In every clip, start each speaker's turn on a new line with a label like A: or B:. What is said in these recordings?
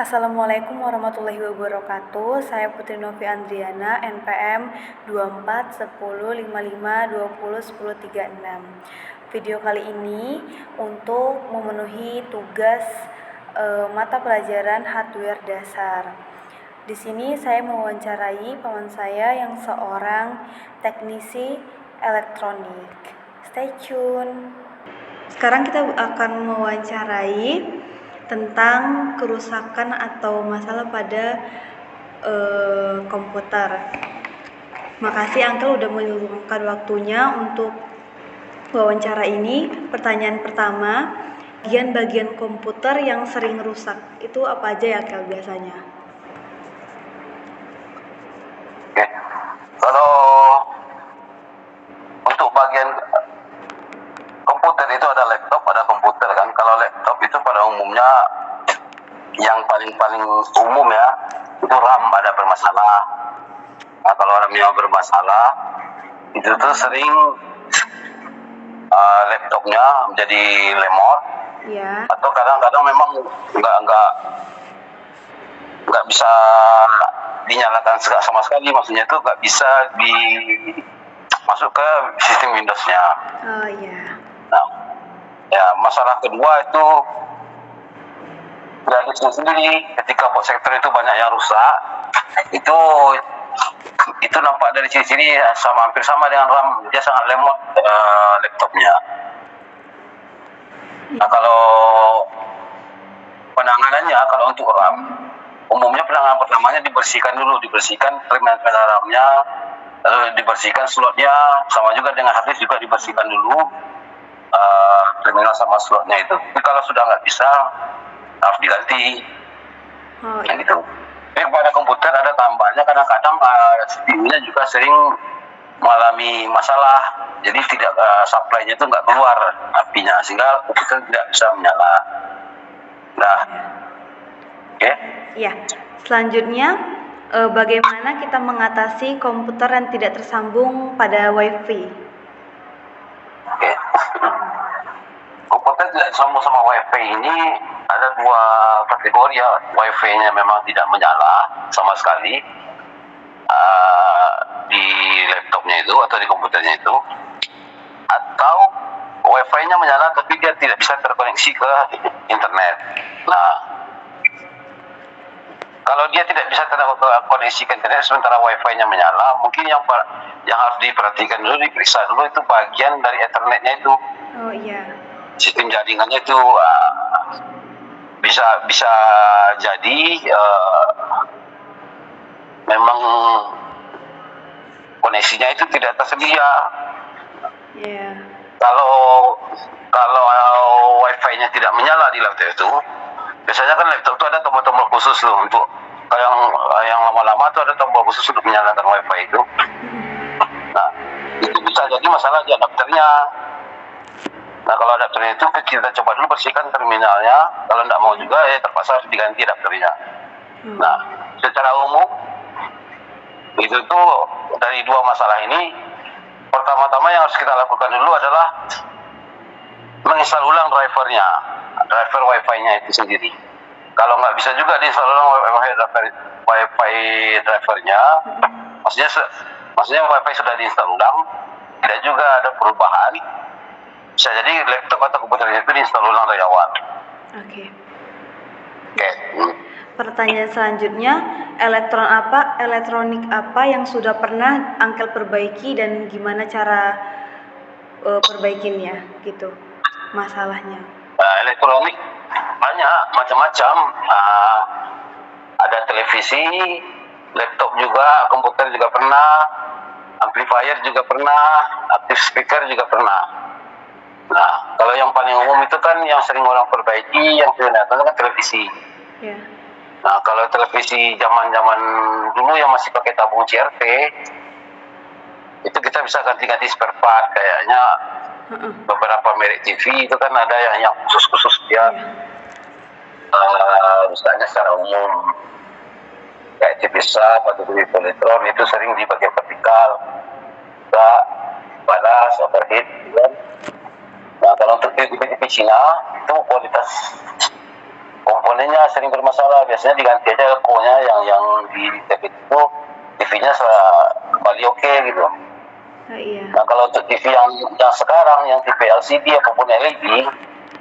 A: Assalamualaikum warahmatullahi wabarakatuh. Saya Putri Novi Andriana, NPM 241055201036. Video kali ini untuk memenuhi tugas mata pelajaran hardware dasar. Di sini saya mewawancarai paman saya yang seorang teknisi elektronik. Stay tune. Sekarang kita akan mewawancarai tentang kerusakan atau masalah pada komputer. Makasih Uncle udah meluangkan waktunya untuk wawancara ini. Pertanyaan pertama, bagian-bagian komputer yang sering rusak itu apa aja ya Uncle biasanya?
B: Oke. Kalau untuk bagian komputer itu ada laptop, ada komputer kan. Kalau laptop itu pada umumnya yang paling umum ya, itu RAM ada bermasalah. Nah, kalau RAM-nya bermasalah, itu tuh sering laptopnya menjadi lemot.
A: Ya.
B: Atau kadang-kadang memang nggak bisa dinyalakan sama sekali, maksudnya itu nggak bisa masuk ke sistem Windows-nya.
A: Oh iya.
B: Nah, ya masalah kedua itu dari sendiri, ketika boot sector itu banyak yang rusak, itu nampak dari sini hampir sama dengan RAM, dia sangat lemot laptopnya. Nah, kalau penanganannya, kalau untuk RAM, umumnya penanganan pertamanya dibersihkan terminal RAM-nya, lalu dibersihkan slotnya, sama juga dengan hard disk juga dibersihkan dulu terminal sama slotnya itu. Tapi kalau sudah nggak bisa, harus diganti.
A: Oh iya.
B: Gitu. Tapi pada komputer ada tambahannya, kadang-kadang CPU-nya juga sering mengalami masalah, jadi tidak supply-nya itu nggak keluar apinya, sehingga komputer tidak bisa menyala. Nah, oke.
A: Ya, selanjutnya bagaimana kita mengatasi komputer yang tidak tersambung pada WiFi?
B: Oke. Komputer tidak tersambung sama WiFi ini ada dua kategori ya. WiFi-nya memang tidak menyala sama sekali di laptopnya itu atau di komputernya itu, atau WiFi-nya menyala tapi dia tidak bisa terkoneksi ke internet. Nah, kalau dia tidak bisa terkoneksi ke internet sementara WiFi-nya menyala, mungkin yang harus diperhatikan dulu, diperiksa dulu itu bagian dari Ethernetnya itu.
A: Oh iya.
B: Sistem jaringannya itu bisa jadi memang koneksinya itu tidak tersedia.
A: Yeah.
B: Kalau WiFi-nya tidak menyala di laptop itu, biasanya kan laptop itu ada tombol-tombol khusus loh untuk yang lama-lama itu ada tombol khusus untuk menyalakan WiFi itu. Nah, itu bisa jadi masalah di adapternya. Nah, kalau adapternya itu kita coba dulu bersihkan terminalnya. Kalau tidak mau juga, terpaksa harus diganti adapternya. Nah, secara umum itu tuh dari dua masalah ini, pertama-tama yang harus kita lakukan dulu adalah menginstal ulang driver WiFi-nya itu sendiri. Kalau nggak bisa juga diinstal ulang WiFi drivernya, maksudnya WiFi sudah diinstal ulang, tidak juga ada perubahan, bisa jadi laptop atau komputer itu diinstal ulang dari awal.
A: Oke.
B: Oke.
A: Pertanyaan selanjutnya, elektronik apa yang sudah pernah Uncle perbaiki dan gimana cara perbaikinnya gitu, masalahnya?
B: Elektronik banyak macam-macam, ada televisi, laptop juga, komputer juga pernah, amplifier juga pernah, active speaker juga pernah. Nah, kalau yang paling umum itu kan yang sering orang perbaiki, yang kelihatan kan televisi.
A: Yeah.
B: Nah, kalau televisi zaman-zaman dulu yang masih pakai tabung CRT, itu kita bisa ganti-ganti spare part, kayaknya beberapa merek TV itu kan ada yang khusus dia, misalnya secara umum kayak TV Sub atau TV Polytron itu sering dipakai vertikal, enggak panas, overheat, kan? Nah, kalau untuk TV Cina itu kualitas komponennya sering bermasalah. Biasanya diganti aja core-nya yang di TV itu, TV-nya kembali oke gitu.
A: Iya.
B: Nah, kalau untuk TV yang sekarang, yang TV LCD ataupun LED,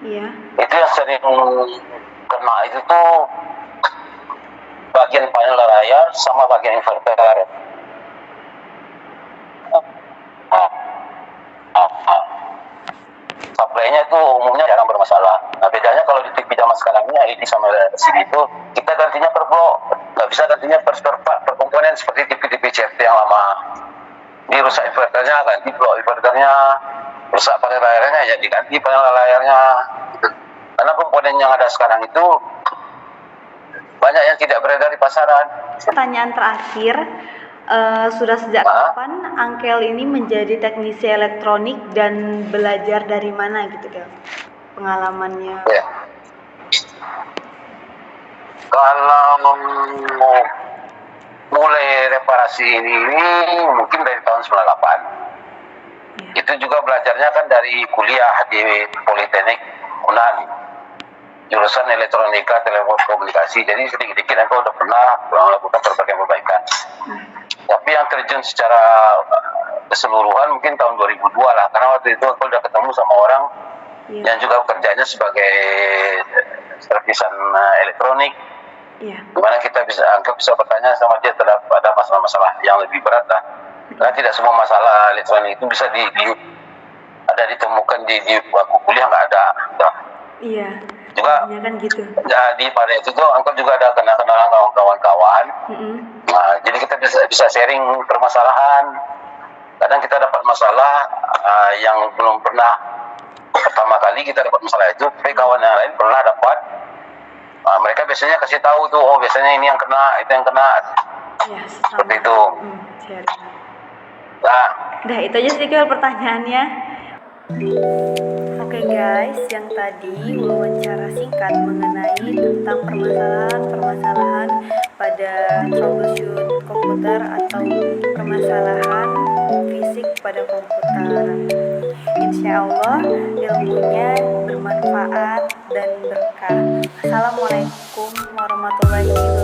A: Iya.
B: itu yang sering kena itu tuh bagian panel layar sama bagian inverter. Supply-nya itu umumnya jarang bermasalah. Nah, bedanya kalau di TV zaman sekarang ini LED sama LCD itu kita gantinya per blok, nggak bisa gantinya per part, per komponen seperti TV CRT yang lama. Ini rusak inverternya, ganti blok inverternya, rusak panel layarnya, ya diganti panel layarnya. Gitu. Karena komponen yang ada sekarang itu banyak yang tidak beredar di pasaran.
A: Pertanyaan terakhir, sudah sejak kapan Angkel ini menjadi teknisi elektronik dan belajar dari mana gitu Kel? Pengalamannya?
B: Ya. Kalau mulai reparasi ini mungkin dari tahun 98.
A: Ya.
B: Itu juga belajarnya kan dari kuliah di Politeknik Unan, jurusan elektronika telekomunikasi. Jadi sedikit-sedikit aku udah pernah melakukan berbagai perbaikan. Tapi yang terjun secara keseluruhan mungkin tahun 2002 lah, karena waktu itu aku udah ketemu sama orang yang juga kerjanya sebagai servisan elektronik. Dimana kita bisa bertanya sama dia terhadap ada masalah-masalah yang lebih berat lah. Karena tidak semua masalah elektronik itu bisa ditemukan di waktu kuliah, nggak ada.
A: Iya.
B: Juga
A: kan gitu.
B: Jadi pada itu tuh Angkot juga ada kenalan kawan-kawan. Nah, jadi kita bisa sharing permasalahan. Kadang kita dapat masalah yang belum pernah pertama kali kita dapat masalah itu, tapi kawan yang lain pernah dapat. Mereka biasanya kasih tahu tuh, oh biasanya ini yang kena, itu yang kena.
A: Ya,
B: seperti itu.
A: Nah, itu aja sih Kel pertanyaannya. Oke guys, yang tadi wawancara singkat mengenai tentang permasalahan pada troubleshoot komputer atau permasalahan fisik pada komputer. Insya Allah ilmunya bermanfaat dan berkah. Assalamualaikum warahmatullahi wabarakatuh.